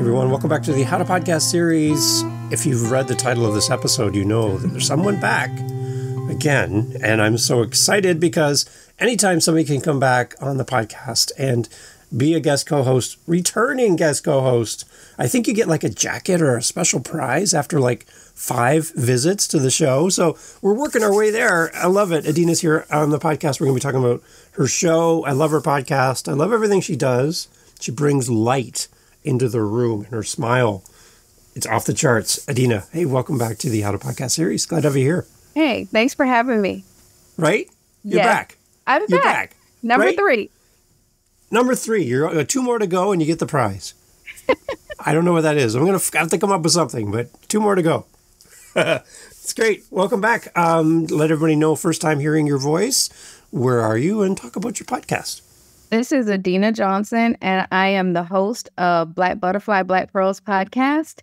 everyone. Welcome back to the How to Podcast series. If you've read the title of this episode, you know that there's someone back again. And I'm so excited because anytime somebody can come back on the podcast and be a guest co-host, returning guest co-host, I think you get like a jacket or a special prize after like 5 visits to the show. So we're working our way there. I love it. Adinah's here on the podcast. We're going to be talking about her show. I love her podcast. I love everything she does. She brings light into the room, and her smile, it's off the charts. Adinah, hey, welcome back to the How to Podcast series. Glad to have you here. Hey, thanks for having me. Right? You're back. You're back. Number 3. Number 3. You're 2 more to go, and you get the prize. I don't know what that is. I'm going to have to come up with something, but 2 more to go. It's great. Welcome back. Let everybody know, first time hearing your voice, where are you, and talk about your podcast. This is Adinah Johnson, and I am the host of Black Butterfly, Black Pearls podcast.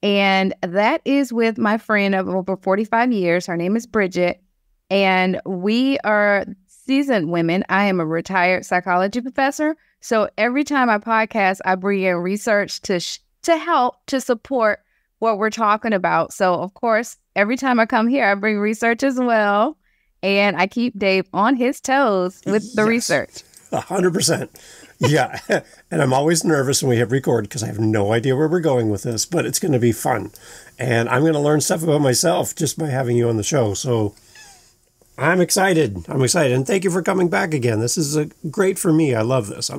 And that is with my friend of over 45 years. Her name is Bridget, and we are seasoned women. I am a retired psychology professor. So every time I podcast, I bring in research to help to support what we're talking about. So, of course, every time I come here, I bring research as well. And I keep Dave on his toes with the research. 100%. Yeah. And I'm always nervous when we hit record because I have no idea where we're going with this, but it's going to be fun. And I'm going to learn stuff about myself just by having you on the show. So I'm excited. And thank you for coming back again. This is great for me. I love this.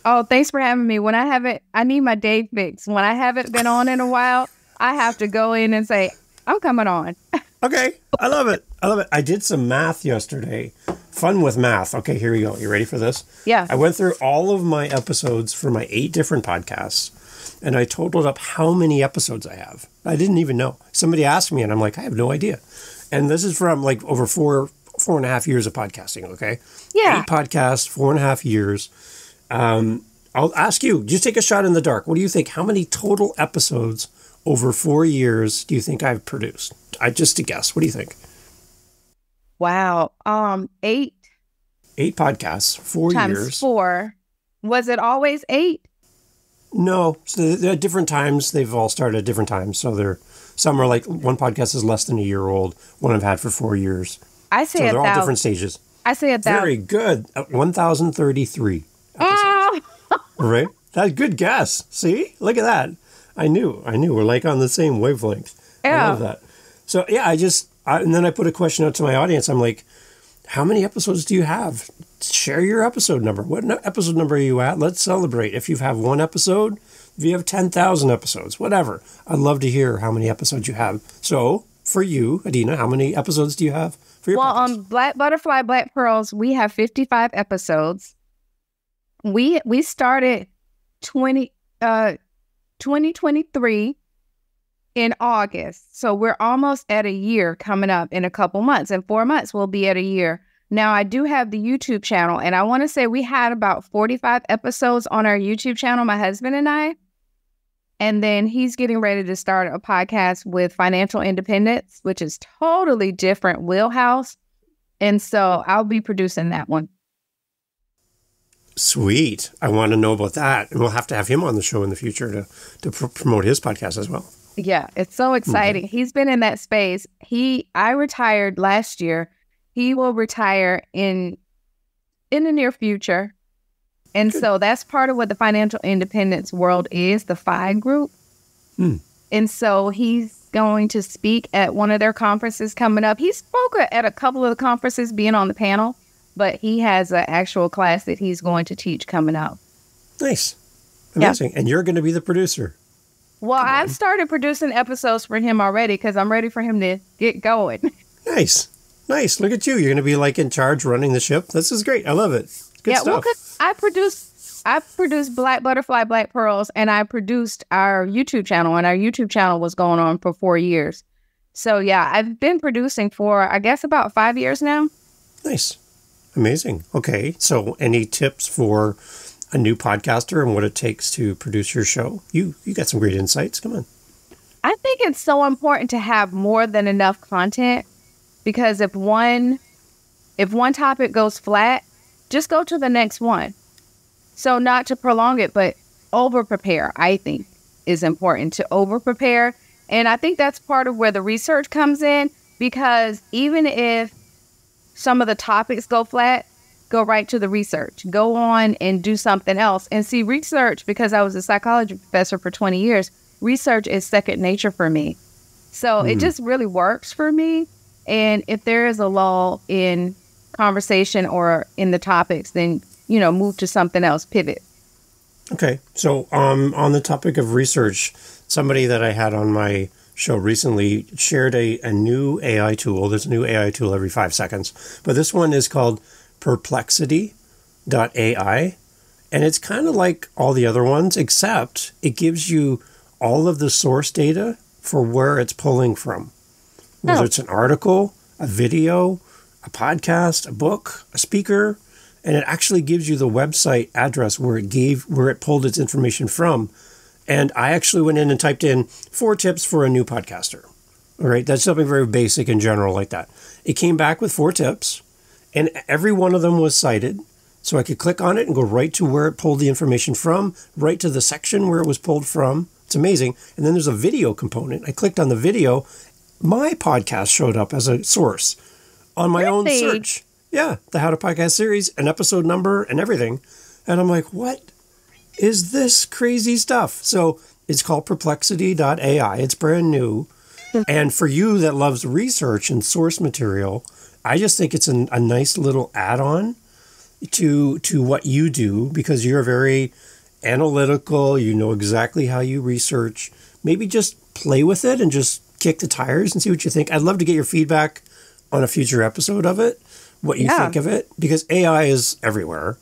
Oh, thanks for having me. I need my day fix. When I haven't been on in a while, I have to go in and say, I'm coming on. Okay. I love it. I did some math yesterday. Fun with math. Okay, here we go. You ready for this? Yeah. I went through all of my episodes for my 8 different podcasts, and I totaled up how many episodes I have. I didn't even know. Somebody asked me, and I'm like, I have no idea. And this is from like over 4.5 years of podcasting, okay? Yeah. 8 podcasts, 4.5 years. I'll ask you, just take a shot in the dark. What do you think? How many total episodes over 4 years do you think I've produced? Just to guess. What do you think? Wow. 8. 8 podcasts, 4 times years. 4. Was it always 8? No. So at different times, they've all started at different times. So some are like, one podcast is less than a year old. One I've had for 4 years. I say so 1,000. they're all different stages. I say 1,000. Very good. 1,033 episodes. Oh! Right? That's a good guess. See? Look at that. I knew. We're like on the same wavelength. Yeah. I love that. So yeah, and then I put a question out to my audience. I'm like, how many episodes do you have? Share your episode number. What episode number are you at? Let's celebrate. If you have 1 episode, if you have 10,000 episodes, whatever. I'd love to hear how many episodes you have. So for you, Adinah, how many episodes do you have for your podcast? On Black Butterfly, Black Pearls, we have 55 episodes. We started 2023 in August. So we're almost at a year coming up in a couple months. In 4 months, we'll be at a year. Now, I do have the YouTube channel, and I want to say we had about 45 episodes on our YouTube channel, my husband and I. And then he's getting ready to start a podcast with financial independence, which is totally different wheelhouse. And so I'll be producing that one. Sweet. I want to know about that. And we'll have to have him on the show in the future to promote his podcast as well. Yeah, it's so exciting. Mm-hmm. He's been in that space. I retired last year. He will retire in the near future. And so that's part of what the financial independence world is, the FI group. And so he's going to speak at one of their conferences coming up. He spoke at a couple of the conferences being on the panel, but he has an actual class that he's going to teach coming up. Nice. Amazing. Yeah. And you're going to be the producer. Well, I've started producing episodes for him already because I'm ready for him to get going. Nice. Look at you. You're going to be like in charge running the ship. This is great. I love it. Good stuff. Well, because I produced Black Butterfly, Black Pearls, and I produced our YouTube channel, and our YouTube channel was going on for 4 years. So, yeah, I've been producing for, I guess, about 5 years now. Nice. Amazing. Okay. So any tips for a new podcaster and what it takes to produce your show? You got some great insights. Come on. I think it's so important to have more than enough content, because if one topic goes flat, just go to the next one. So not to prolong it, but over prepare, I think, is important to over prepare. And I think that's part of where the research comes in, because even if some of the topics go flat, go right to the research, go on and do something else. And see, research, because I was a psychology professor for 20 years, research is second nature for me. So it just really works for me. And if there is a lull in conversation or in the topics, then, move to something else, pivot. Okay. So on the topic of research, somebody that I had on my show recently shared a new AI tool. There's a new AI tool every 5 seconds. But this one is called Perplexity.ai. And it's kind of like all the other ones, except it gives you all of the source data for where it's pulling from. Whether it's an article, a video, a podcast, a book, a speaker, and it actually gives you the website address where it pulled its information from. And I actually went in and typed in 4 tips for a new podcaster. All right, that's something very basic and general like that. It came back with 4 tips, and every one of them was cited. So I could click on it and go right to where it pulled the information from, right to the section where it was pulled from. It's amazing. And then there's a video component. I clicked on the video. My podcast showed up as a source on my own search. Yeah, the How to Podcast series, an episode number and everything. And I'm like, what is this crazy stuff? So it's called Perplexity.ai. It's brand new. And for you that loves research and source material, I just think it's a nice little add-on to what you do, because you're very analytical. You know exactly how you research. Maybe just play with it and just kick the tires and see what you think. I'd love to get your feedback on a future episode of it, what you think of it, because AI is everywhere.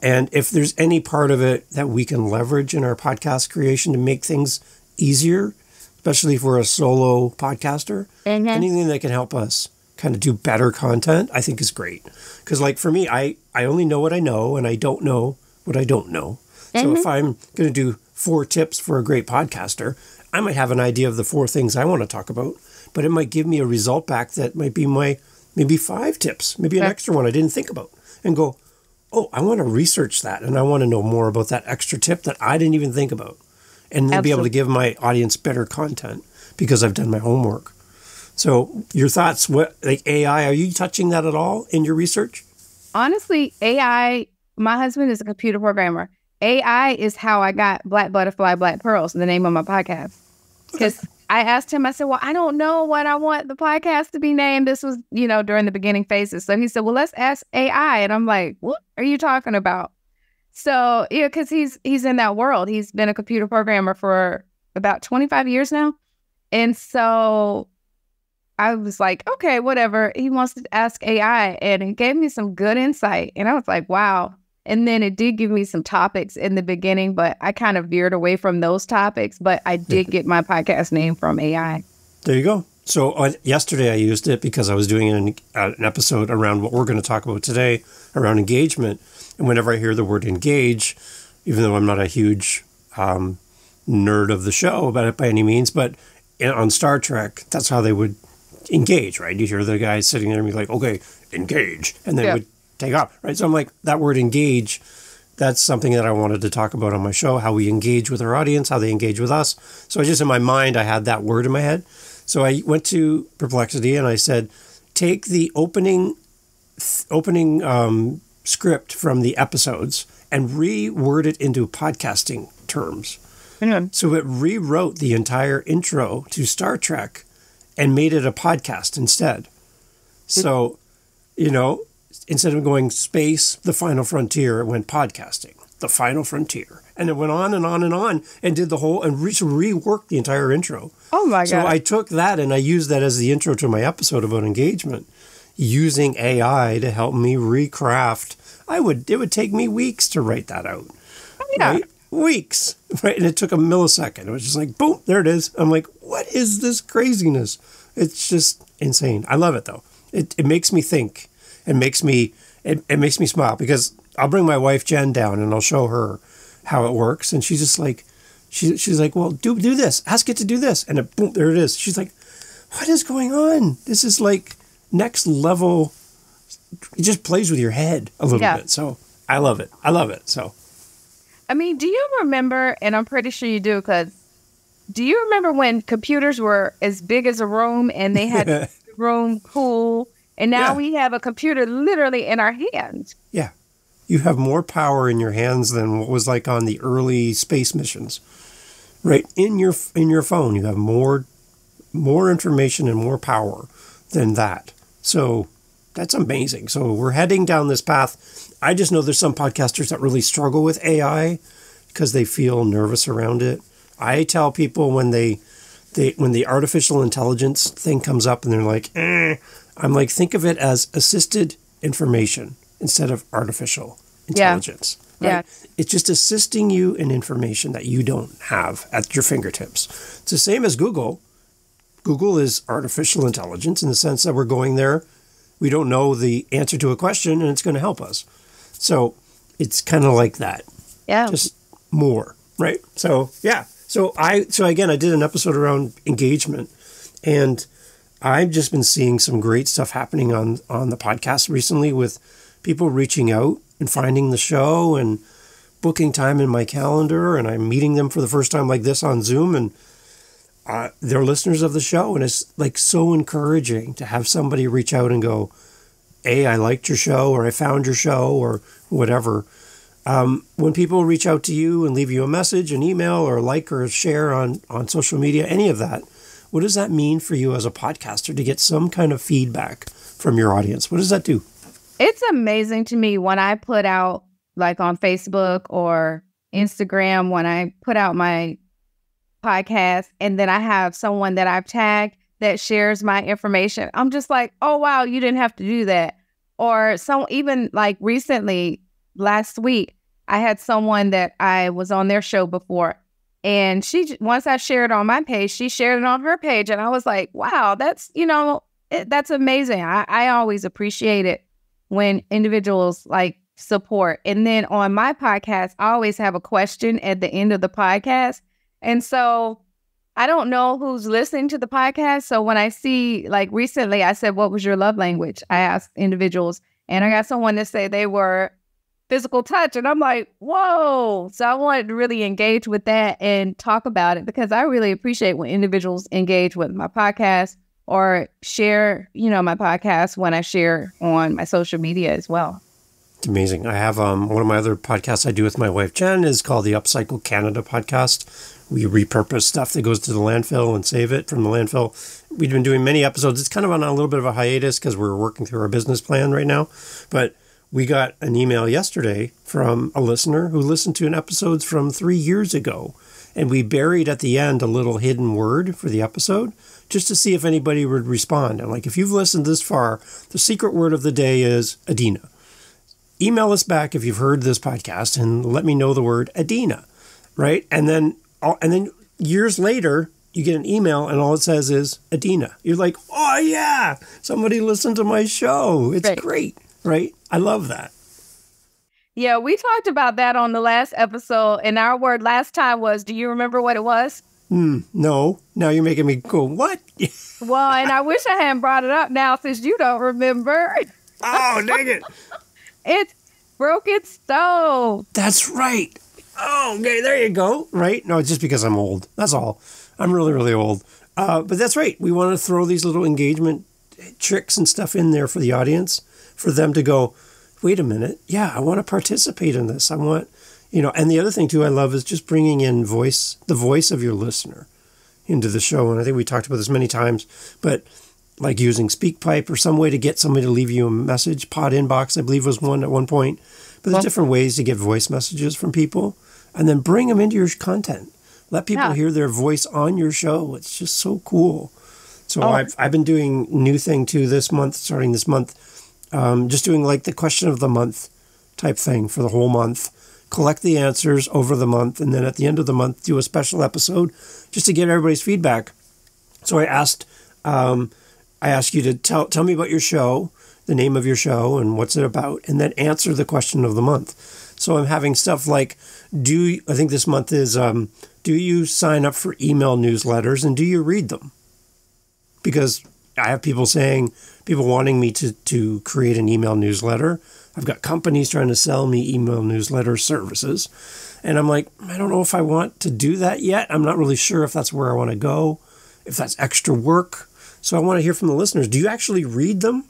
And if there's any part of it that we can leverage in our podcast creation to make things easier, especially if we're a solo podcaster, anything that can help us kind of do better content, I think is great. Because like for me, I only know what I know, and I don't know what I don't know. So if I'm going to do 4 tips for a great podcaster, I might have an idea of the 4 things I want to talk about, but it might give me a result back that might be maybe 5 tips, maybe an extra one I didn't think about, and go, oh, I want to research that, and I want to know more about that extra tip that I didn't even think about, and then be able to give my audience better content because I've done my homework. So your thoughts, what, like AI, are you touching that at all in your research? Honestly, AI, my husband is a computer programmer. AI is how I got Black Butterfly, Black Pearls, the name of my podcast. Because I asked him, I said, well, I don't know what I want the podcast to be named. This was, during the beginning phases. So he said, well, let's ask AI. And I'm like, what are you talking about? So, yeah, because he's in that world. He's been a computer programmer for about 25 years now. And so I was like, okay, whatever. He wants to ask AI. And it gave me some good insight. And I was like, wow. And then it did give me some topics in the beginning, but I kind of veered away from those topics. But I did get my podcast name from AI. There you go. So yesterday I used it because I was doing an episode around what we're going to talk about today, around engagement. And whenever I hear the word engage, even though I'm not a huge nerd of the show about it by any means, but on Star Trek, that's how they would engage, right? You hear the guy sitting there and be like, okay, engage. And then it would take off, right? So I'm like, that word engage, that's something that I wanted to talk about on my show, how we engage with our audience, how they engage with us. So I just, in my mind, I had that word in my head. So I went to Perplexity and I said, take the opening script from the episodes and reword it into podcasting terms. So it rewrote the entire intro to Star Trek and made it a podcast instead. So, instead of going space, the final frontier, it went podcasting, the final frontier. And it went on and on and on and did the whole, and reworked the entire intro. Oh my God. So I took that and I used that as the intro to my episode about engagement, using AI to help me recraft. It would take me weeks to write that out. Right? Weeks. Right? And it took a millisecond. It was just like, boom, there it is. I'm like, what is this craziness? It's just insane. I love it though. It makes me think. It makes me smile, because I'll bring my wife Jen down and I'll show her how it works, and she's just like, she's like, well, do this, ask it to do this, and boom, there it is. She's like, what is going on? This is like next level. It just plays with your head a little bit. So I love it. So, I mean, do you remember? And I'm pretty sure you do, because do you remember when computers were as big as a room and they had the room cool? And now we have a computer literally in our hands. Yeah. You have more power in your hands than what was like on the early space missions. Right in your phone, you have more information and more power than that. So that's amazing. So we're heading down this path. I just know there's some podcasters that really struggle with AI because they feel nervous around it. I tell people when when the artificial intelligence thing comes up and they're like, I'm like, think of it as assisted information instead of artificial intelligence. Right? Yeah. It's just assisting you in information that you don't have at your fingertips. It's the same as Google. Google is artificial intelligence in the sense that we're going there. We don't know the answer to a question and it's going to help us. So it's kind of like that. Yeah. Just more, right? So, yeah. So again, I did an episode around engagement, and I've just been seeing some great stuff happening on the podcast recently with people reaching out and finding the show and booking time in my calendar, and I'm meeting them for the first time like this on Zoom, and they're listeners of the show, and it's like so encouraging to have somebody reach out and go, hey, I liked your show, or I found your show, or whatever. When people reach out to you and leave you a message, an email, or like or share on social media, any of that, what does that mean for you as a podcaster to get some kind of feedback from your audience? What does that do? It's amazing to me when I put out, like on Facebook or Instagram, when I put out my podcast and then I have someone that I've tagged that shares my information. I'm just like, oh, wow, you didn't have to do that. Or even like recently, last week, I had someone that I was on their show before, and once I shared on my page, she shared it on her page, and I was like, wow, that's amazing. I always appreciate it when individuals like support. And then on my podcast, I always have a question at the end of the podcast, and so I don't know who's listening to the podcast. So when I see, like recently, I said, what was your love language? I asked individuals, and I got someone to say they were physical touch. And I'm like, whoa. So I wanted to really engage with that and talk about it, because I really appreciate when individuals engage with my podcast or share, my podcast when I share on my social media as well. It's amazing. I have one of my other podcasts I do with my wife, Jen, is called the Upcycle Canada podcast. We repurpose stuff that goes to the landfill and save it from the landfill. We've been doing many episodes. It's kind of on a little bit of a hiatus because we're working through our business plan right now. But we got an email yesterday from a listener who listened to an episode from 3 years ago. And we buried at the end a little hidden word for the episode just to see if anybody would respond. And like, if you've listened this far, the secret word of the day is Adinah. Email us back if you've heard this podcast and let me know the word Adinah, right? And then years later, you get an email and all it says is Adinah. You're like, oh yeah, somebody listened to my show. It's great, right? I love that. Yeah, we talked about that on the last episode, and our word last time was, do you remember what it was? No. Now you're making me go, what? Well, and I wish I hadn't brought it up now since you don't remember. Oh, dang it. It's broken stove. That's right. Oh, okay, there you go. Right? No, it's just because I'm old. That's all. I'm really, really old. But that's right. We want to throw these little engagement tricks and stuff in there for the audience, for them to go, wait a minute. Yeah, I want to participate in this. I want, and the other thing too I love is just bringing in the voice of your listener into the show. And I think we talked about this many times, but like using SpeakPipe or some way to get somebody to leave you a message. Pod Inbox, I believe, was one at one point. But there's different ways to get voice messages from people and then bring them into your content. Let people hear their voice on your show. It's just so cool. So I've been doing new thing too this month, starting this month, just doing like the question of the month type thing for the whole month. Collect the answers over the month, and then at the end of the month, do a special episode just to get everybody's feedback. So I asked you to tell me about your show, the name of your show, and what's it about, and then answer the question of the month. So I'm having stuff like, I think this month is, do you sign up for email newsletters and do you read them? Because I have people wanting me to create an email newsletter. I've got companies trying to sell me email newsletter services. And I'm like, I don't know if I want to do that yet. I'm not really sure if that's where I want to go, if that's extra work. So I want to hear from the listeners. Do you actually read them?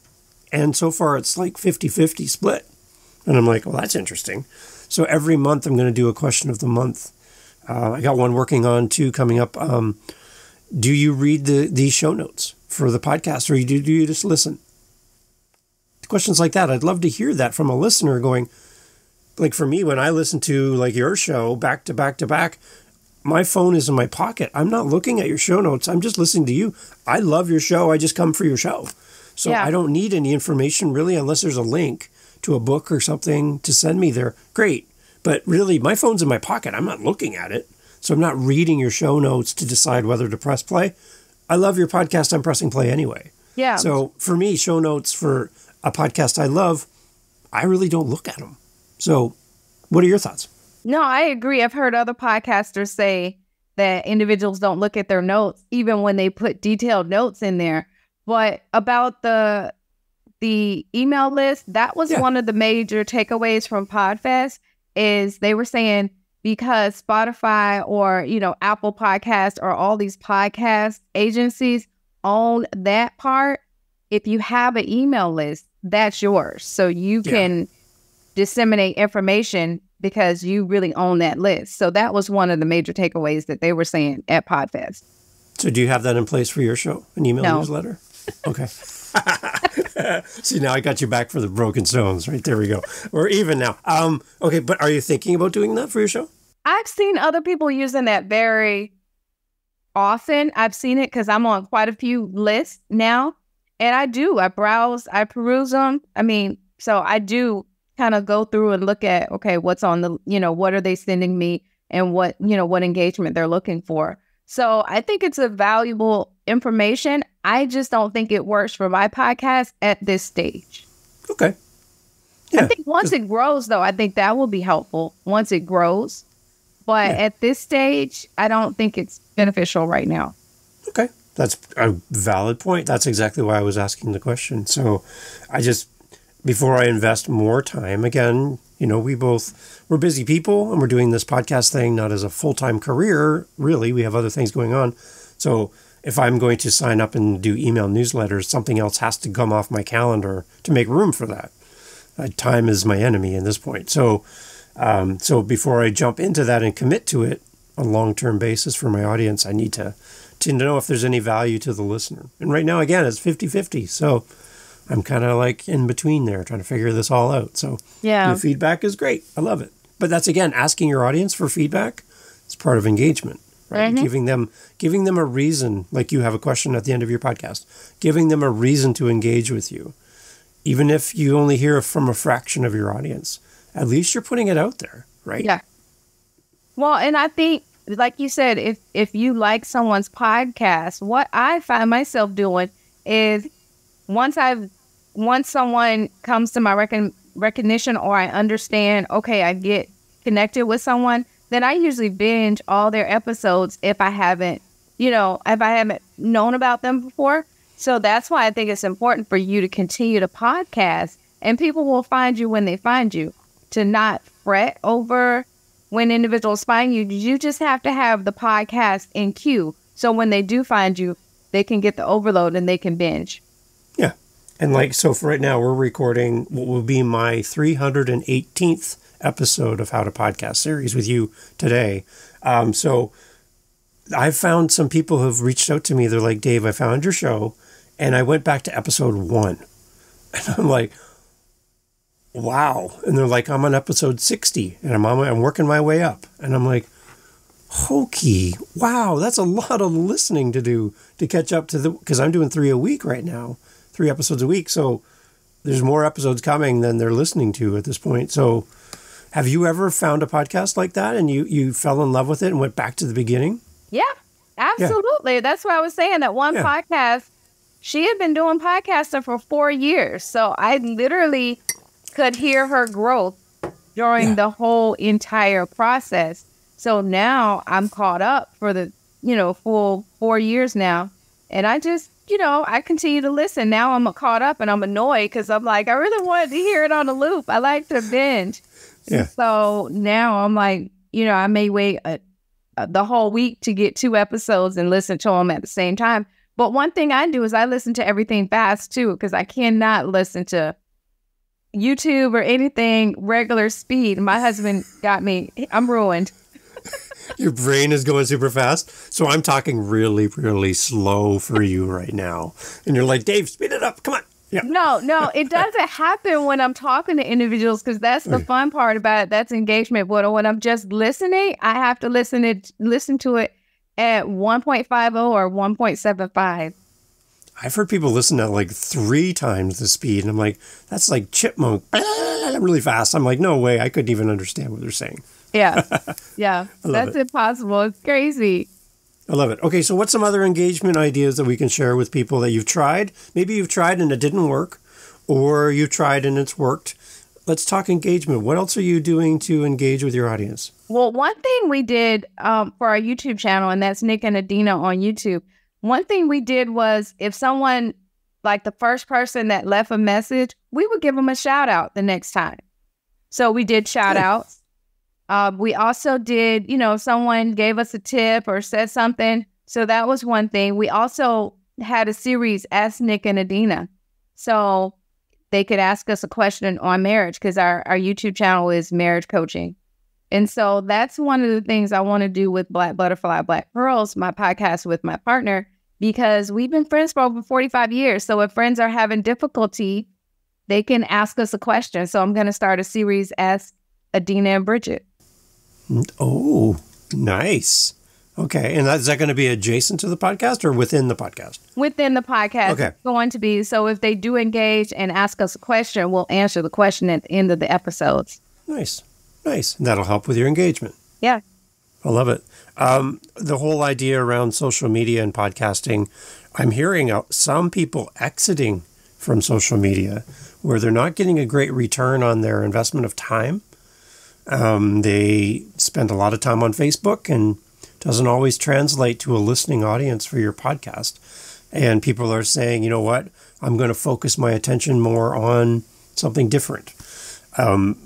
And so far it's like 50-50 split. And I'm like, well, that's interesting. So every month I'm going to do a question of the month. I got one working on two coming up. Do you read the show notes for the podcast, or do you just listen? Questions like that. I'd love to hear that from a listener going, like for me, when I listen to like your show back to back to back, my phone is in my pocket. I'm not looking at your show notes. I'm just listening to you. I love your show. I just come for your show. So I don't need any information really, unless there's a link to a book or something to send me there. Great. But really, my phone's in my pocket. I'm not looking at it. So I'm not reading your show notes to decide whether to press play. I love your podcast. I'm pressing play anyway. Yeah. So for me, show notes for a podcast I love, I really don't look at them. So what are your thoughts? No, I agree. I've heard other podcasters say that individuals don't look at their notes, even when they put detailed notes in there. But about the email list, that was one of the major takeaways from PodFest, is they were saying because Spotify or, Apple Podcasts or all these podcast agencies own that part, if you have an email list, that's yours. So you can disseminate information because you really own that list. So that was one of the major takeaways that they were saying at PodFest. So do you have that in place for your show? An email newsletter? Okay. See, now I got you back for the broken stones, right? There we go. We're even now. Okay, but are you thinking about doing that for your show? I've seen other people using that very often. I've seen it because I'm on quite a few lists now. And I browse, I peruse them. So I do kind of go through and look at, okay, what's on the, what are they sending me and what engagement they're looking for. So I think it's a valuable information. I just don't think it works for my podcast at this stage. Okay. Yeah. I think once it grows, though, I think that will be helpful once it grows. But at this stage, I don't think it's beneficial right now. Okay. That's a valid point. That's exactly why I was asking the question. So before I invest more time, again, we're busy people and we're doing this podcast thing not as a full-time career, really. We have other things going on. So if I'm going to sign up and do email newsletters, something else has to come off my calendar to make room for that. Time is my enemy at this point. So before I jump into that and commit to it on a long-term basis for my audience, I need to know if there's any value to the listener. And right now, again, it's 50-50. So I'm kind of like in between there, trying to figure this all out. So your feedback is great. I love it. But that's, again, asking your audience for feedback. It's part of engagement, right? Mm-hmm. Giving them a reason, like you have a question at the end of your podcast, giving them a reason to engage with you. Even if you only hear from a fraction of your audience, at least you're putting it out there, right? Yeah. Well, and I think, like you said, if you like someone's podcast, what I find myself doing is once someone comes to my recognition or I understand, okay, I get connected with someone, then I usually binge all their episodes if I haven't known about them before. So that's why I think it's important for you to continue to podcast, and people will find you when they find you. To not fret over when individuals find you, you just have to have the podcast in queue. So when they do find you, they can get the overload and they can binge. Yeah. And so for right now, we're recording what will be my 318th episode of How to Podcast series with you today. So I've found some people who have reached out to me. They're like, Dave, I found your show and I went back to episode 1. And I'm like, wow. And they're like, I'm on episode 60 and I'm working my way up. And I'm like, hokey. Wow. That's a lot of listening to do to catch up to because I'm doing 3 a week right now, 3 episodes a week. So there's more episodes coming than they're listening to at this point. So have you ever found a podcast like that and you fell in love with it and went back to the beginning? Yeah, absolutely. Yeah. That's what I was saying. That one podcast, she had been doing podcasting for 4 years. So I literally could hear her growth during the whole entire process. So now I'm caught up for the, full 4 years now. And I just, I continue to listen. Now I'm caught up and I'm annoyed because I'm like, I really wanted to hear it on a loop. I like to binge. Yeah. So now I'm like, I may wait the whole week to get 2 episodes and listen to them at the same time. But one thing I do is I listen to everything fast too, because I cannot listen to YouTube or anything regular speed. My husband got me. I'm ruined. Your brain is going super fast. So I'm talking really, really slow for you right now. And you're like, Dave, speed it up. Come on. Yeah. No, it doesn't happen when I'm talking to individuals, because that's the fun part about it. That's engagement. But when I'm just listening, I have to listen to it at 1.50 or 1.75. I've heard people listen at like 3 times the speed. And I'm like, that's like chipmunk. Really fast. I'm like, no way. I couldn't even understand what they're saying. Yeah. That's impossible. It's crazy. I love it. Okay, so what's some other engagement ideas that we can share with people that you've tried? Maybe you've tried and it didn't work, or you've tried and it's worked. Let's talk engagement. What else are you doing to engage with your audience? Well, one thing we did for our YouTube channel, and that's Nick and Adinah on YouTube, one thing we did was if someone, like the first person that left a message, we would give them a shout out the next time. So we did shout outs. We also did, someone gave us a tip or said something. So that was one thing. We also had a series, Ask Nick and Adinah. So they could ask us a question on marriage, because our YouTube channel is marriage coaching. And so that's one of the things I want to do with Black Butterfly, Black Pearls, my podcast with my partner, because we've been friends for over 45 years. So if friends are having difficulty, they can ask us a question. So I'm going to start a series, Ask Adinah and Bridget. Oh, nice. Okay. And is that going to be adjacent to the podcast or within the podcast? Within the podcast. Okay. It's going to be. So if they do engage and ask us a question, we'll answer the question at the end of the episodes. Nice. And that'll help with your engagement. Yeah. I love it. The whole idea around social media and podcasting, I'm hearing some people exiting from social media where they're not getting a great return on their investment of time. They spend a lot of time on Facebook and doesn't always translate to a listening audience for your podcast. And people are saying, you know what, I'm going to focus my attention more on something different.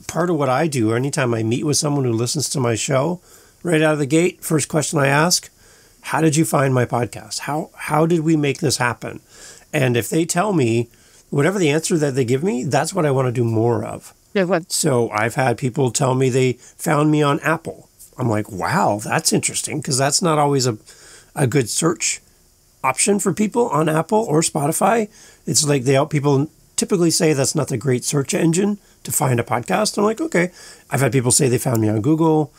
Part of what I do, anytime I meet with someone who listens to my show, right out of the gate, first question I ask, how did you find my podcast? How did we make this happen? And if they tell me, whatever the answer that they give me, that's what I want to do more of. So I've had people tell me they found me on Apple. I'm like, wow, that's interesting, because that's not always a good search option for people on Apple or Spotify. It's like people typically say that's not the great search engine to find a podcast. I'm like, okay. I've had people say they found me on Google,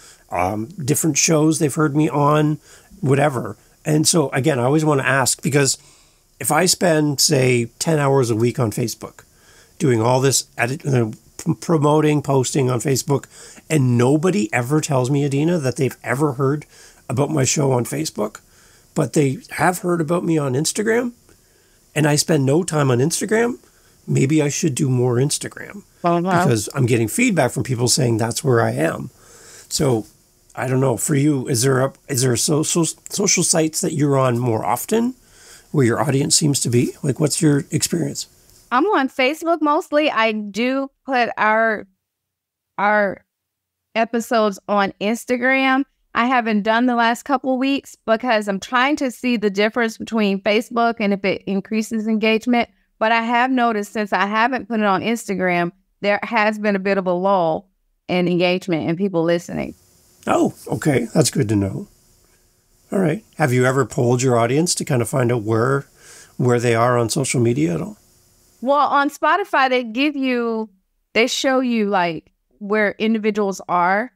different shows they've heard me on, whatever. And so, again, I always want to ask, because if I spend, say, 10 hours a week on Facebook doing all this promoting, posting on Facebook, and nobody ever tells me, Adinah, that they've ever heard about my show on Facebook, but they have heard about me on Instagram, and I spend no time on Instagram, maybe I should do more Instagram. Because I'm getting feedback from people saying that's where I am. So I don't know, for you, is there social sites that you're on more often where your audience seems to be? Like, what's your experience? I'm on Facebook mostly. I do put our episodes on Instagram. I haven't done the last couple of weeks because I'm trying to see the difference between Facebook and if it increases engagement. But I have noticed since I haven't put it on Instagram, there has been a bit of a lull in engagement and people listening. Oh, okay. That's good to know. All right. Have you ever polled your audience to kind of find out where they are on social media at all? Well, on Spotify, they show you like where individuals are.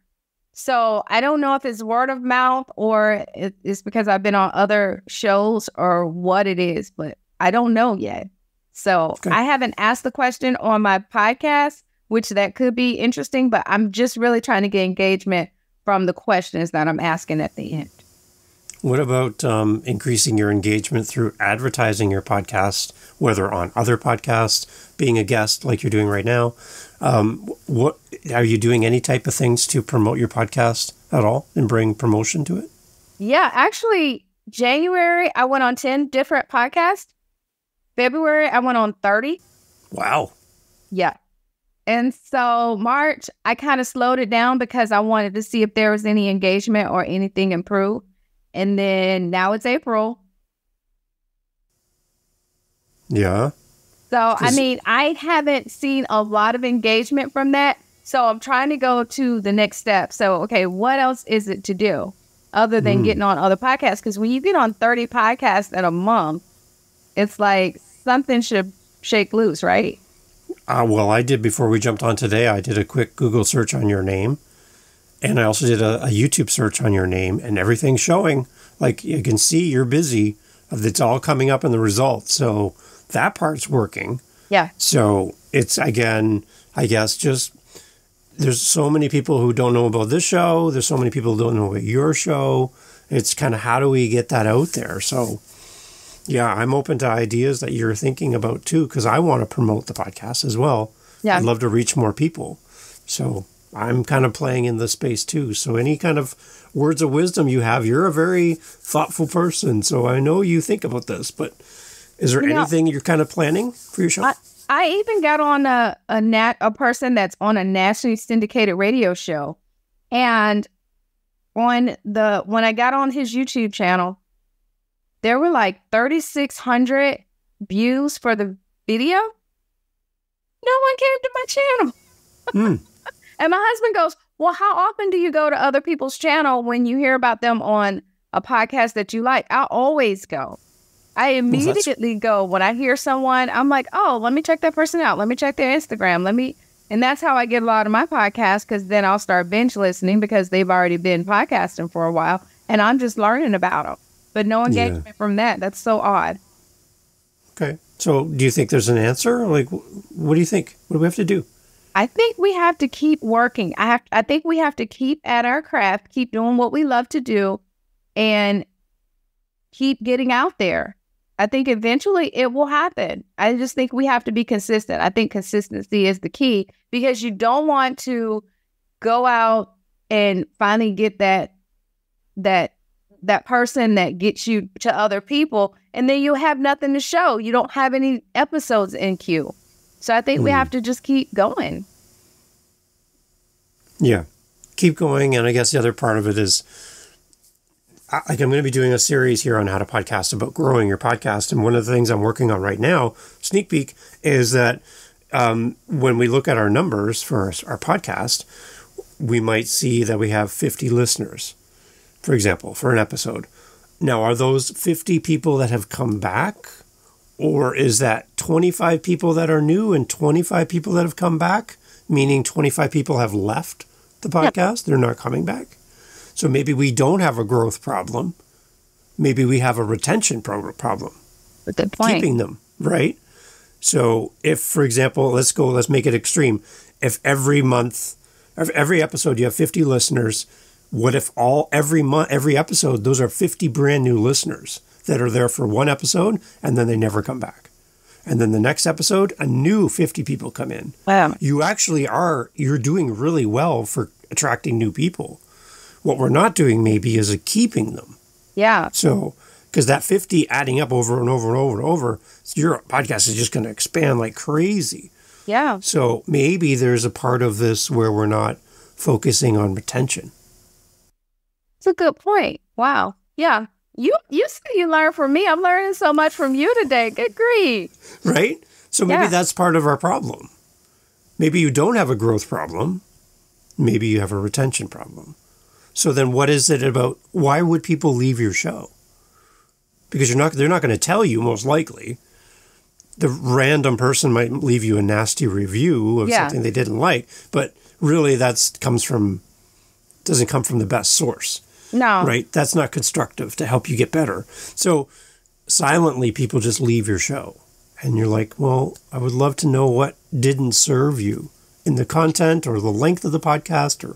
So I don't know if it's word of mouth or it's because I've been on other shows or what it is, but I don't know yet. So okay. I haven't asked the question on my podcast, which that could be interesting, but I'm just really trying to get engagement from the questions that I'm asking at the end. What about increasing your engagement through advertising your podcast, whether on other podcasts, being a guest like you're doing right now? What are you doing any type of things to promote your podcast at all and bring promotion to it? Yeah, actually, January, I went on 10 different podcasts. February, I went on 30. Wow. Yeah. And so March, I kind of slowed it down because I wanted to see if there was any engagement or anything improved. And then now it's April. Yeah. So, I mean, I haven't seen a lot of engagement from that. So I'm trying to go to the next step. So, okay, what else is it to do other than getting on other podcasts? Because when you get on 30 podcasts in a month, it's like something should shake loose, right? Well, I did before we jumped on today. I did a quick Google search on your name. And I also did a YouTube search on your name. And everything's showing. Like, you can see you're busy. It's all coming up in the results. So that part's working. Yeah. So it's, again, I guess just there's so many people who don't know about this show. There's so many people who don't know about your show. It's kind of how do we get that out there? So, yeah, I'm open to ideas that you're thinking about, too, because I want to promote the podcast as well. Yeah. I'd love to reach more people. So I'm kind of playing in the space, too. So any kind of words of wisdom you have, you're a very thoughtful person. So I know you think about this, but is there anything you're kind of planning for your show? I even got on a person that's on a nationally syndicated radio show. And when I got on his YouTube channel, there were like 3,600 views for the video. No one came to my channel. And my husband goes, well, how often do you go to other people's channel when you hear about them on a podcast that you like? I always go. I immediately go when I hear someone. I'm like, oh, let me check that person out. Let me check their Instagram. And that's how I get a lot of my podcasts, because then I'll start binge listening because they've already been podcasting for a while and I'm just learning about them. But no engagement from that. That's so odd. Okay. So do you think there's an answer? Like, what do you think? What do we have to do? I think we have to keep working. I think we have to keep at our craft, keep doing what we love to do, and keep getting out there. I think eventually it will happen. I just think we have to be consistent. I think consistency is the key, because you don't want to go out and finally get that person that gets you to other people, and then you have nothing to show. You don't have any episodes in queue. So I think we have to just keep going. Yeah, keep going. And I guess the other part of it is, I'm going to be doing a series here on how to podcast about growing your podcast. And one of the things I'm working on right now, sneak peek, is that when we look at our numbers for our podcast, we might see that we have 50 listeners, for example, for an episode. Now, are those 50 people that have come back? Or is that 25 people that are new and 25 people that have come back? Meaning 25 people have left the podcast. They're not coming back. So maybe we don't have a growth problem. Maybe we have a retention problem. Good point. Keeping them, right? So if, for example, let's make it extreme. If every episode you have 50 listeners, what if every episode, those are 50 brand new listeners that are there for one episode and then they never come back? And then the next episode, a new 50 people come in. Wow. You're doing really well for attracting new people. What we're not doing maybe is keeping them. Yeah. So, because that 50 adding up over and over and over and over, your podcast is just going to expand like crazy. Yeah. So maybe there's a part of this where we're not focusing on retention. It's a good point. Wow. Yeah. You say you learn from me. I'm learning so much from you today. Good grief. Right? So maybe that's part of our problem. Maybe you don't have a growth problem. Maybe you have a retention problem. So then what is it about? Why would people leave your show? Because they're not going to tell you, most likely. The random person might leave you a nasty review of something they didn't like, but really doesn't come from the best source. No. Right? That's not constructive to help you get better. So silently people just leave your show. And you're like, well, I would love to know what didn't serve you in the content or the length of the podcast or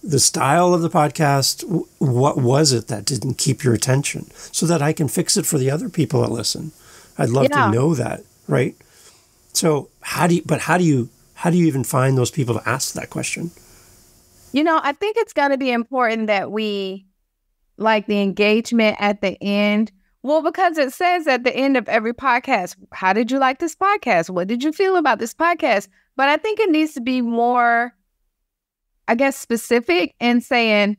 the style of the podcast. What was it that didn't keep your attention so that I can fix it for the other people that listen? I'd love to know that, right? So how do you even find those people to ask that question? I think it's going to be important that we like the engagement at the end. Well, because it says at the end of every podcast, how did you like this podcast? What did you feel about this podcast? But I think it needs to be more, I guess, specific and saying,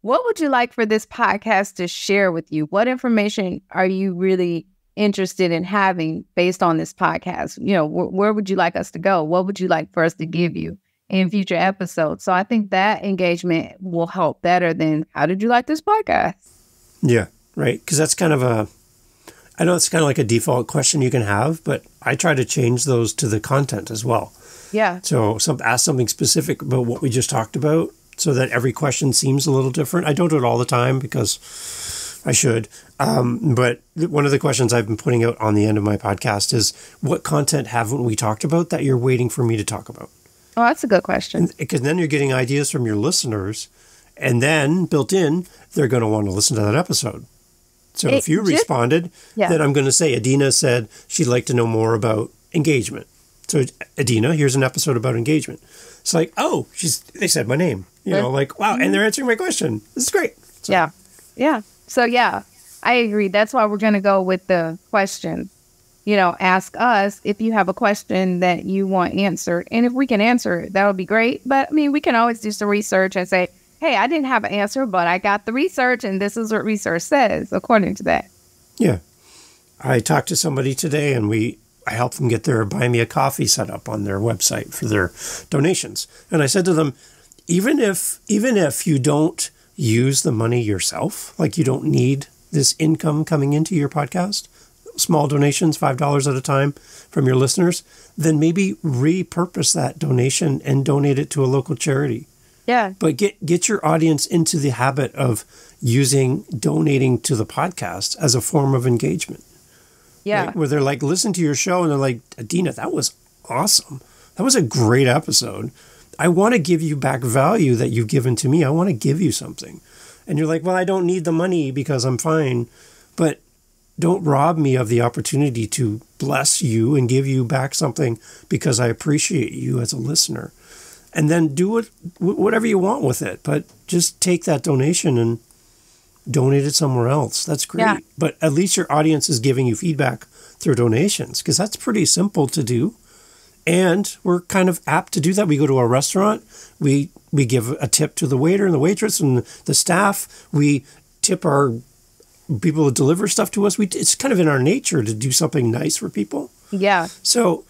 what would you like for this podcast to share with you? What information are you really interested in having based on this podcast? You know, where would you like us to go? What would you like for us to give you in future episodes? So I think that engagement will help better than how did you like this podcast? Yeah, right. Because that's kind of I know it's kind of like a default question you can have, but I try to change those to the content as well. Yeah. So ask something specific about what we just talked about so that every question seems a little different. I don't do it all the time because I should. But one of the questions I've been putting out on the end of my podcast is, what content haven't we talked about that you're waiting for me to talk about? Oh, that's a good question. Because then you're getting ideas from your listeners, and then built in, they're going to want to listen to that episode. So if you responded, then I'm going to say, Adinah said she'd like to know more about engagement. So Adinah, here's an episode about engagement. It's like, oh, they said my name. You know, like, wow, and they're answering my question. This is great. So. Yeah. Yeah. So, yeah, I agree. That's why we're going to go with the question. You know, ask us if you have a question that you want answered. And if we can answer it, that would be great. But, I mean, we can always do some research and say, hey, I didn't have an answer, but I got the research, and this is what research says according to that. Yeah. I talked to somebody today, and I helped them get their Buy Me a Coffee set up on their website for their donations. And I said to them, even if you don't use the money yourself, like you don't need this income coming into your podcast, small donations, $5 at a time from your listeners, then maybe repurpose that donation and donate it to a local charity. Yeah. But get your audience into the habit of donating to the podcast as a form of engagement. Yeah. Right? Where they're like, listen to your show and they're like, Adinah, that was awesome. That was a great episode. I want to give you back value that you've given to me. I want to give you something. And you're like, well, I don't need the money because I'm fine. But don't rob me of the opportunity to bless you and give you back something because I appreciate you as a listener. And then do whatever you want with it. But just take that donation and donate it somewhere else. That's great. Yeah. But at least your audience is giving you feedback through donations, because that's pretty simple to do. And we're kind of apt to do that. We go to a restaurant, we give a tip to the waiter and the waitress and the staff. We tip our people who deliver stuff to us. It's kind of in our nature to do something nice for people. Yeah. So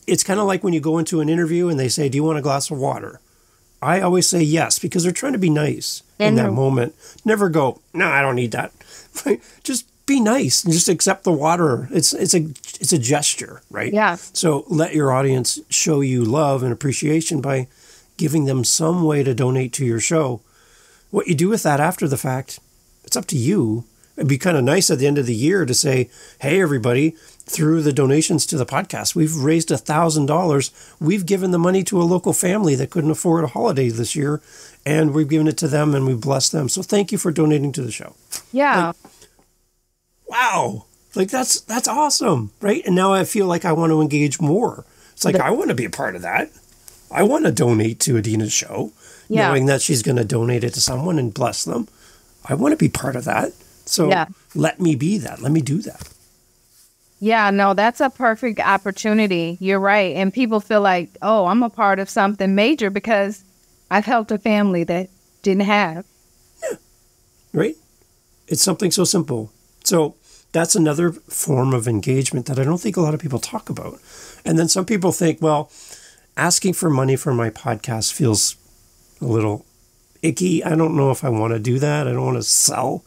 it's kind of like when you go into an interview and they say, do you want a glass of water? I always say yes, because they're trying to be nice in that moment. Never go, no, I don't need that. Just be nice and just accept the water. It's a gesture, right? Yeah. So let your audience show you love and appreciation by giving them some way to donate to your show. What you do with that after the fact, it's up to you. It'd be kind of nice at the end of the year to say, hey, everybody, through the donations to the podcast, we've raised $1,000. We've given the money to a local family that couldn't afford a holiday this year, and we've given it to them and we've blessed them. So thank you for donating to the show. Yeah. Like, wow. Like that's awesome, right? And now I feel like I want to engage more. It's like, I want to be a part of that. I want to donate to Adinah's show, knowing that she's going to donate it to someone and bless them. I want to be part of that. So let me be that. Let me do that. Yeah, no, that's a perfect opportunity. You're right. And people feel like, oh, I'm a part of something major because I've helped a family that didn't have. Yeah. Right? It's something so simple. So that's another form of engagement that I don't think a lot of people talk about. And then some people think, well, asking for money for my podcast feels a little icky. I don't know if I want to do that. I don't want to sell.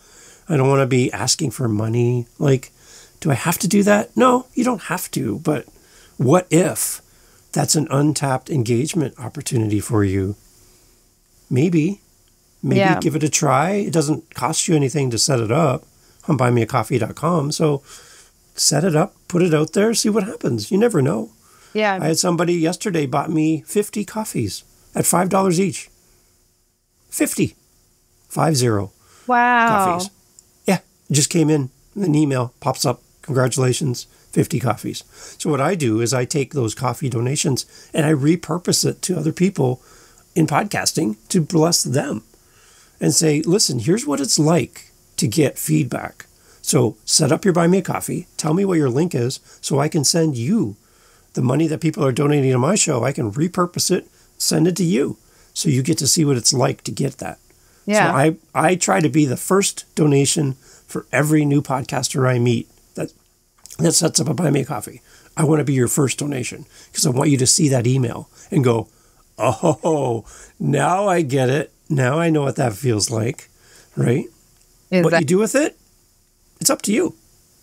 I don't want to be asking for money. Like, do I have to do that? No, you don't have to. But what if that's an untapped engagement opportunity for you? Maybe give it a try. It doesn't cost you anything to set it up on buymeacoffee.com. So set it up, put it out there, see what happens. You never know. Yeah. I had somebody yesterday bought me 50 coffees at $5 each. 50. 50. Wow. Coffees. Yeah. It just came in. An email pops up. Congratulations, 50 coffees. So what I do is I take those coffee donations and I repurpose it to other people in podcasting to bless them and say, listen, here's what it's like to get feedback. So set up your Buy Me a Coffee. Tell me what your link is so I can send you the money that people are donating to my show, I can repurpose it, send it to you. So you get to see what it's like to get that. Yeah. So I try to be the first donation for every new podcaster I meet that sets up a Buy Me a Coffee. I want to be your first donation because I want you to see that email and go, oh, now I get it. Now I know what that feels like, right? What you do with it, it's up to you.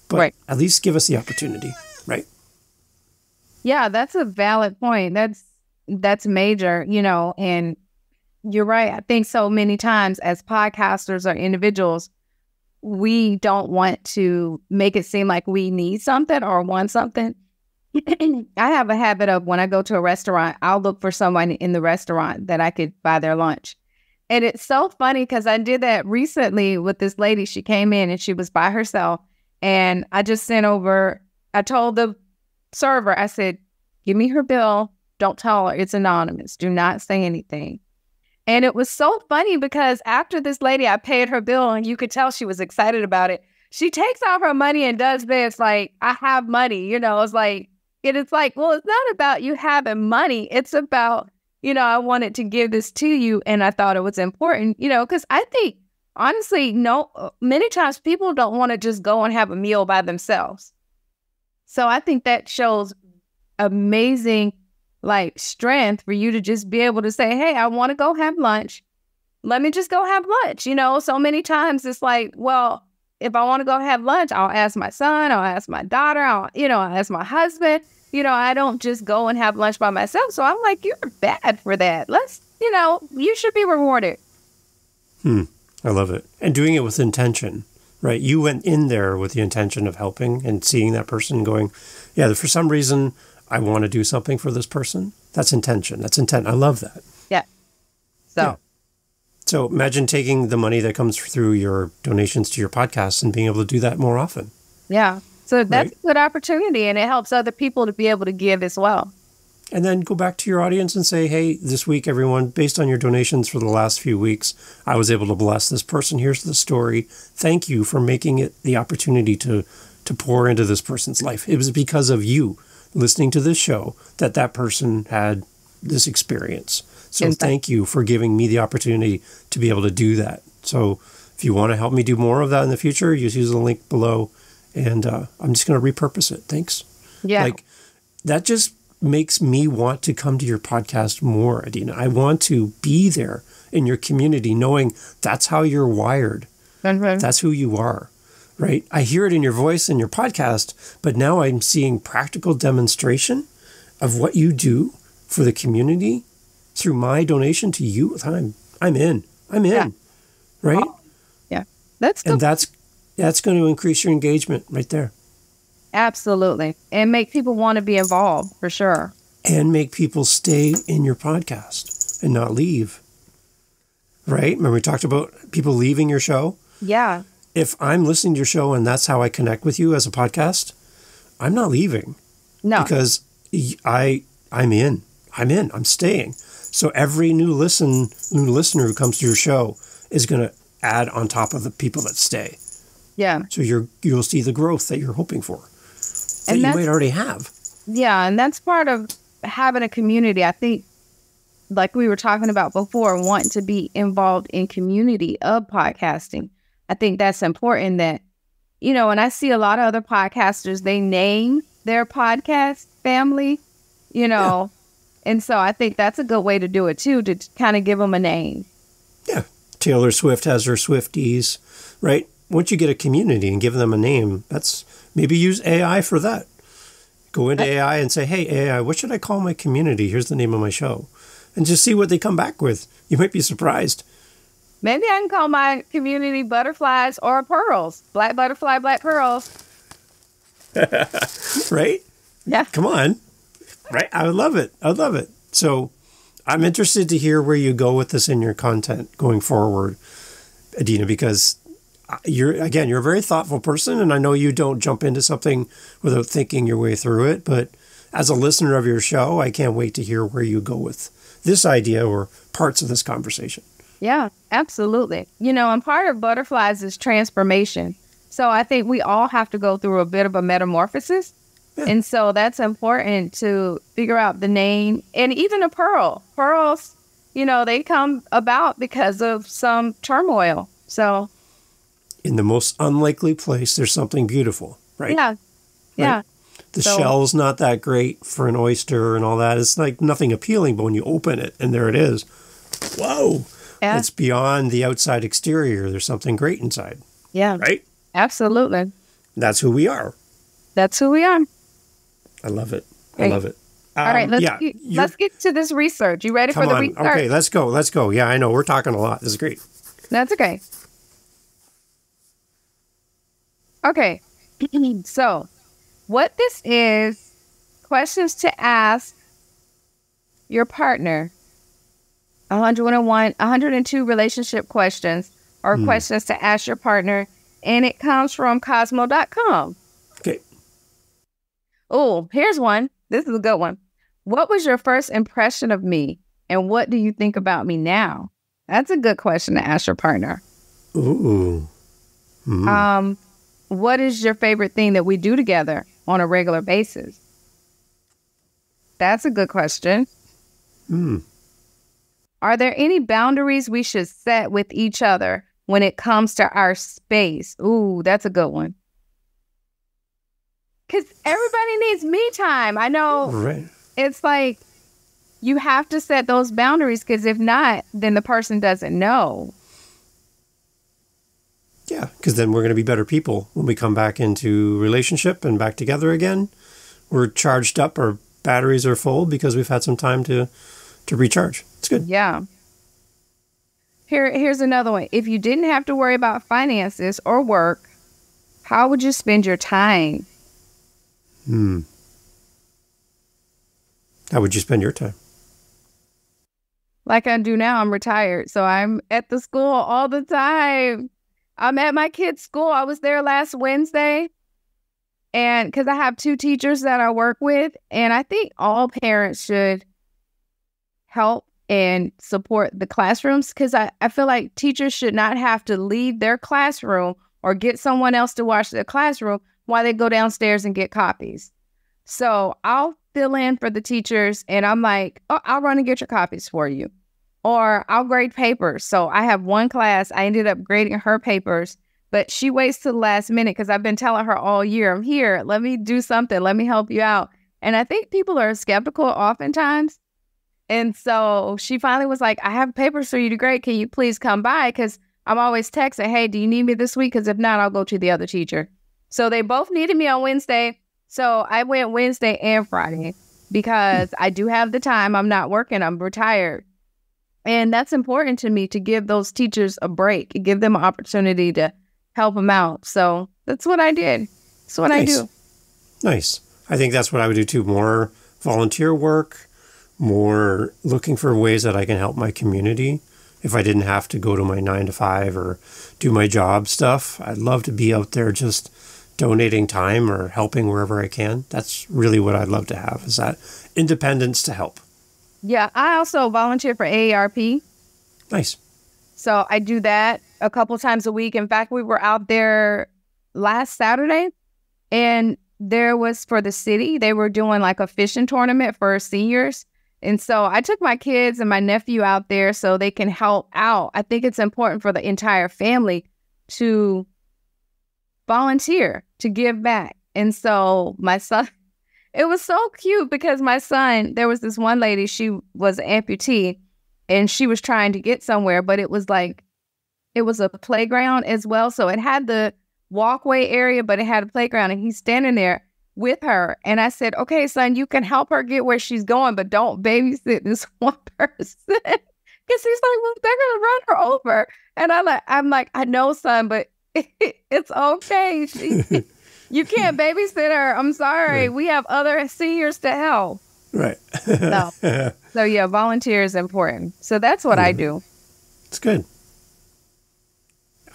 But at least give us the opportunity, right? Yeah, that's a valid point. That's major, and you're right. I think so many times as podcasters or individuals, we don't want to make it seem like we need something or want something. I have a habit of when I go to a restaurant, I'll look for someone in the restaurant that I could buy their lunch. And it's so funny because I did that recently with this lady. She came in and she was by herself. And I just I told the server, I said, give me her bill. Don't tell her. It's anonymous. Do not say anything. And it was so funny because after this lady, I paid her bill and you could tell she was excited about it. She takes out her money and does this like, I have money, it's like, well, it's not about you having money. It's about, I wanted to give this to you and I thought it was important, because I think, honestly, many times people don't want to just go and have a meal by themselves. So I think that shows amazing, strength for you to just be able to say, hey, I want to go have lunch. Let me just go have lunch. So many times it's like, well, if I want to go have lunch, I'll ask my son, I'll ask my daughter, I'll ask my husband. I don't just go and have lunch by myself. So I'm like, you're bad for that. You should be rewarded. I love it. And doing it with intention, right? You went in there with the intention of helping and seeing that person going, yeah, for some reason, I want to do something for this person. That's intention. That's intent. I love that. Yeah. So imagine taking the money that comes through your donations to your podcast and being able to do that more often. Yeah. So that's a good opportunity, and it helps other people to be able to give as well. And then go back to your audience and say, hey, this week, everyone, based on your donations for the last few weeks, I was able to bless this person. Here's the story. Thank you for making it the opportunity to pour into this person's life. It was because of you listening to this show that person had this experience. So thank you for giving me the opportunity to be able to do that. So if you want to help me do more of that in the future, just use the link below. And I'm just going to repurpose it. Thanks. Yeah. That just makes me want to come to your podcast more, Adinah. I want to be there in your community, knowing that's how you're wired. Mm-hmm. That's who you are, right? I hear it in your voice in your podcast, but now I'm seeing practical demonstration of what you do for the community through my donation to you. I'm in, right? Oh, yeah. And that's going to increase your engagement right there. Absolutely. And make people want to be involved, for sure. And make people stay in your podcast and not leave. Right? Remember we talked about people leaving your show? Yeah. If I'm listening to your show and that's how I connect with you as a podcast, I'm not leaving. No. Because I'm in. I'm staying. So every new listener who comes to your show is going to add on top of the people that stay. Yeah. So you'll see the growth that you're hoping for, that you might already have. Yeah, and that's part of having a community. I think, like we were talking about before, wanting to be involved in community of podcasting. I think that's important that, and I see a lot of other podcasters, they name their podcast family, and so I think that's a good way to do it too, to kind of give them a name. Yeah. Taylor Swift has her Swifties, right? Once you get a community and give them a name, maybe use AI for that. Go into AI and say, hey, AI, what should I call my community? Here's the name of my show. And just see what they come back with. You might be surprised. Maybe I can call my community Butterflies or Pearls. Black Butterfly, Black Pearls. Right? Yeah. Come on. Right? I would love it. So I'm interested to hear where you go with this in your content going forward, Adinah, because you're a very thoughtful person, and I know you don't jump into something without thinking your way through it. But as a listener of your show, I can't wait to hear where you go with this idea or parts of this conversation. Yeah, absolutely. And part of Butterflies is transformation. So I think we all have to go through a bit of a metamorphosis. And so that's important to figure out the name. And even a pearl. Pearls, they come about because of some turmoil. So in the most unlikely place, there's something beautiful, right? Yeah. Right? Yeah. The shell's not that great for an oyster and all that. It's like nothing appealing, but when you open it and there it is, whoa, it's beyond the outside exterior. There's something great inside. Yeah. Right? Absolutely. That's who we are. That's who we are. I love it. Great. I love it. All right, let's get to this research. You ready for the research? Okay, let's go. Yeah, I know. We're talking a lot. This is great. That's okay. Okay. So, what this is, questions to ask your partner. 102 relationship questions or questions to ask your partner. And it comes from Cosmo.com. Okay. Oh, here's one. This is a good one. What was your first impression of me? And what do you think about me now? That's a good question to ask your partner. Ooh. What is your favorite thing that we do together on a regular basis? That's a good question. Are there any boundaries we should set with each other when it comes to our space? Ooh, that's a good one. Because everybody needs me time. I know. Right. It's like you have to set those boundaries, because if not, then the person doesn't know. Yeah, because then we're going to be better people when we come back into relationship and back together again. We're charged up, our batteries are full because we've had some time to recharge. It's good. Yeah. Here's another one. If you didn't have to worry about finances or work, how would you spend your time? How would you spend your time? Like I do now. I'm retired, so I'm at the school all the time. I'm at my kid's school. I was there last Wednesday, and because I have 2 teachers that I work with, and I think all parents should help and support the classrooms, because I feel like teachers should not have to leave their classroom or get someone else to watch their classroom while they go downstairs and get copies. So I'll fill in for the teachers, and I'm like, oh, I'll run and get your copies for you. Or I'll grade papers. So I have one class, I ended up grading her papers, but she waits till the last minute because I've been telling her all year, I'm here, let me do something, let me help you out. And I think people are skeptical oftentimes. And so she finally was like, I have papers for you to grade. Can you please come by? Because I'm always texting, hey, do you need me this week? Because if not, I'll go to the other teacher. So they both needed me on Wednesday. So I went Wednesday and Friday because I do have the time. I'm not working. I'm retired. And that's important to me, to give those teachers a break, give them an opportunity to help them out. So that's what I did. That's what I do. Nice. I think that's what I would do too. More volunteer work, more looking for ways that I can help my community. If I didn't have to go to my 9 to 5 or do my job stuff, I'd love to be out there just donating time or helping wherever I can. That's really what I'd love to have, is that independence to help. Yeah, I also volunteer for AARP. Nice. So I do that a couple times a week. In fact, we were out there last Saturday, and there was, for the city, they were doing like a fishing tournament for seniors. And so I took my kids and my nephew out there so they can help out. I think it's important for the entire family to volunteer, to give back. And so my son, it was so cute because my son, there was this one lady, she was an amputee and she was trying to get somewhere, but it was a playground as well. So it had the walkway area, but it had a playground, and he's standing there with her. And I said, okay, son, you can help her get where she's going, but don't babysit this one person. Because he's like, well, they're going to run her over. And I'm like, I know, son, but it's okay. You can't babysit her. I'm sorry. Right. We have other seniors to help. Right. So yeah, volunteer is important. So that's what I do. It's good.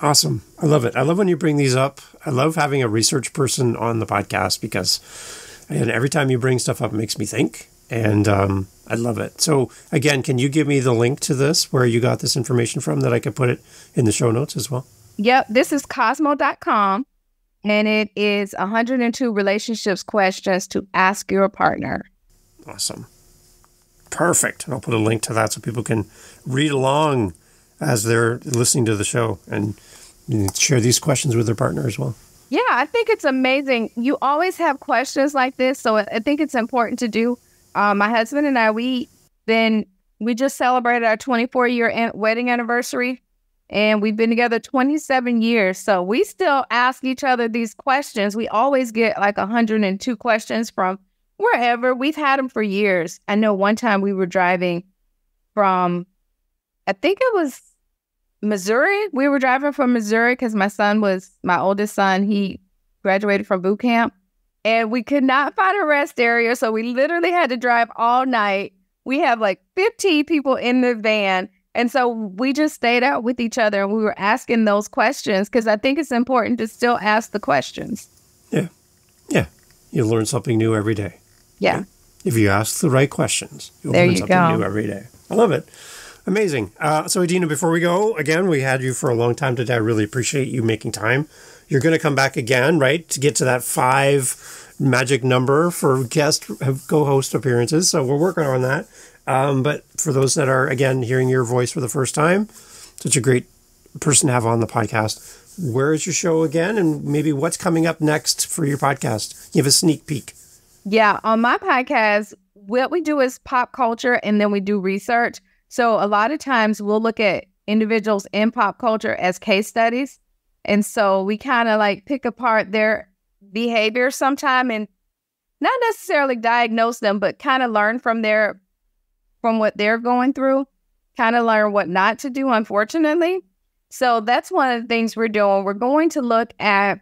Awesome. I love it. I love when you bring these up. I love having a research person on the podcast because every time you bring stuff up, it makes me think. And I love it. So again, can you give me the link to this, where you got this information from, that I could put it in the show notes as well? Yep. This is Cosmo.com. And it is 102 relationships questions to ask your partner. Awesome. Perfect. I'll put a link to that so people can read along as they're listening to the show and share these questions with their partner as well. Yeah, I think it's amazing. You always have questions like this, so I think it's important to do. My husband and I, we just celebrated our 24-year wedding anniversary, and we've been together 27 years. So we still ask each other these questions. We always get like 102 questions from wherever. We've had them for years. I know one time we were driving from, I think it was Missouri. We were driving from Missouri because my oldest son, he graduated from boot camp, and we could not find a rest area. So we literally had to drive all night. We have like 15 people in the van. And so we just stayed out with each other and we were asking those questions because I think it's important to still ask the questions. Yeah. Yeah. You learn something new every day. Yeah. Right? If you ask the right questions, you'll learn something new every day. I love it. Amazing. So, Adinah, before we go, again, we had you for a long time today. I really appreciate you making time. You're going to come back again, right, to get to that 5 magic number for guest co-host appearances. So we're working on that. But for those that are, again, hearing your voice for the first time, such a great person to have on the podcast. Where is your show again? And maybe what's coming up next for your podcast? Give a sneak peek. Yeah, on my podcast, what we do is pop culture and then we do research. So a lot of times we'll look at individuals in pop culture as case studies. And so we kind of like pick apart their behavior sometime and not necessarily diagnose them, but kind of learn from what they're going through, kind of learn what not to do, unfortunately. So that's one of the things we're doing. We're going to look at,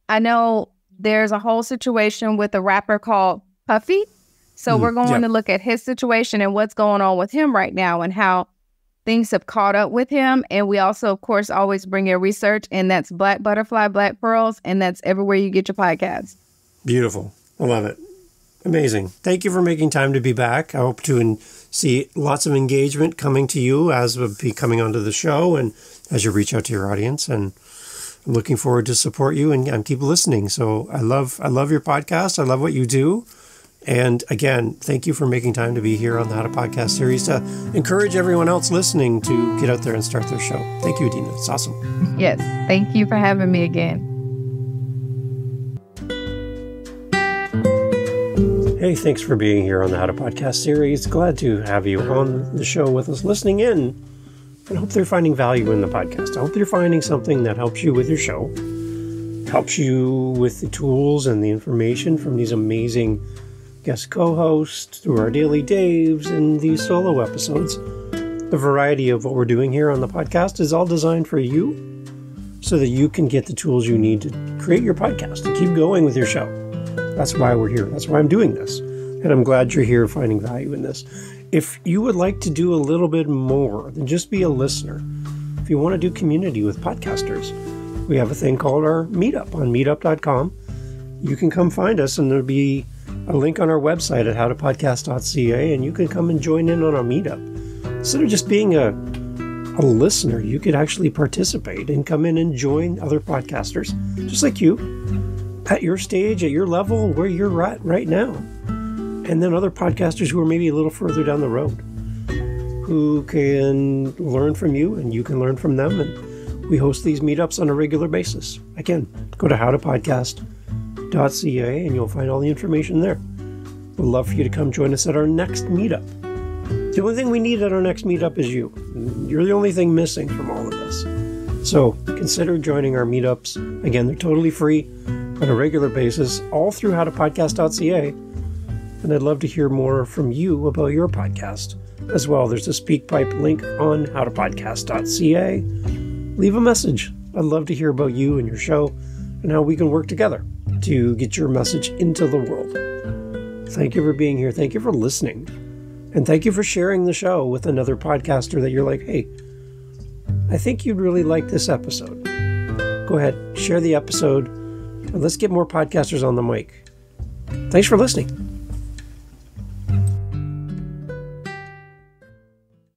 I know there's a whole situation with a rapper called Puffy. So we're going to look at his situation and what's going on with him right now and how things have caught up with him. And we also, of course, always bring in research, and that's Black Butterfly, Black Pearls, and that's everywhere you get your podcasts. Beautiful. I love it. Amazing. Thank you for making time to be back. I hope to see lots of engagement coming to you as we be coming onto the show and as you reach out to your audience. And I'm looking forward to support you and keep listening. So I love your podcast. I love what you do. And again, thank you for making time to be here on the How to Podcast series to encourage everyone else listening to get out there and start their show. Thank you, Adinah. It's awesome. Yes. Thank you for having me again. Hey, thanks for being here on the How to Podcast series. Glad to have you on the show with us, listening in. And hope they're finding value in the podcast. I hope you're finding something that helps you with your show, helps you with the tools and the information from these amazing guest co-hosts through our daily Daves and these solo episodes. The variety of what we're doing here on the podcast is all designed for you so that you can get the tools you need to create your podcast and keep going with your show. That's why we're here. That's why I'm doing this. And I'm glad you're here finding value in this. If you would like to do a little bit more than just be a listener, if you want to do community with podcasters, we have a thing called our Meetup on meetup.com. You can come find us, and there'll be a link on our website at howtopodcast.ca, and you can come and join in on our meetup. Instead of just being a listener, you could actually participate and come in and join other podcasters, just like you, at your stage, at your level, where you're at right now. And then other podcasters who are maybe a little further down the road, who can learn from you and you can learn from them. And we host these meetups on a regular basis. Again, go to howtopodcast.ca and you'll find all the information there. We'd love for you to come join us at our next meetup. The only thing we need at our next meetup is you. You're the only thing missing from all of this. So consider joining our meetups. Again, they're totally free on a regular basis, all through howtopodcast.ca. And I'd love to hear more from you about your podcast as well. There's a SpeakPipe link on howtopodcast.ca. Leave a message. I'd love to hear about you and your show and how we can work together to get your message into the world. Thank you for being here. Thank you for listening. And thank you for sharing the show with another podcaster that you're like, hey, I think you'd really like this episode. Go ahead, share the episode, and let's get more podcasters on the mic. Thanks for listening.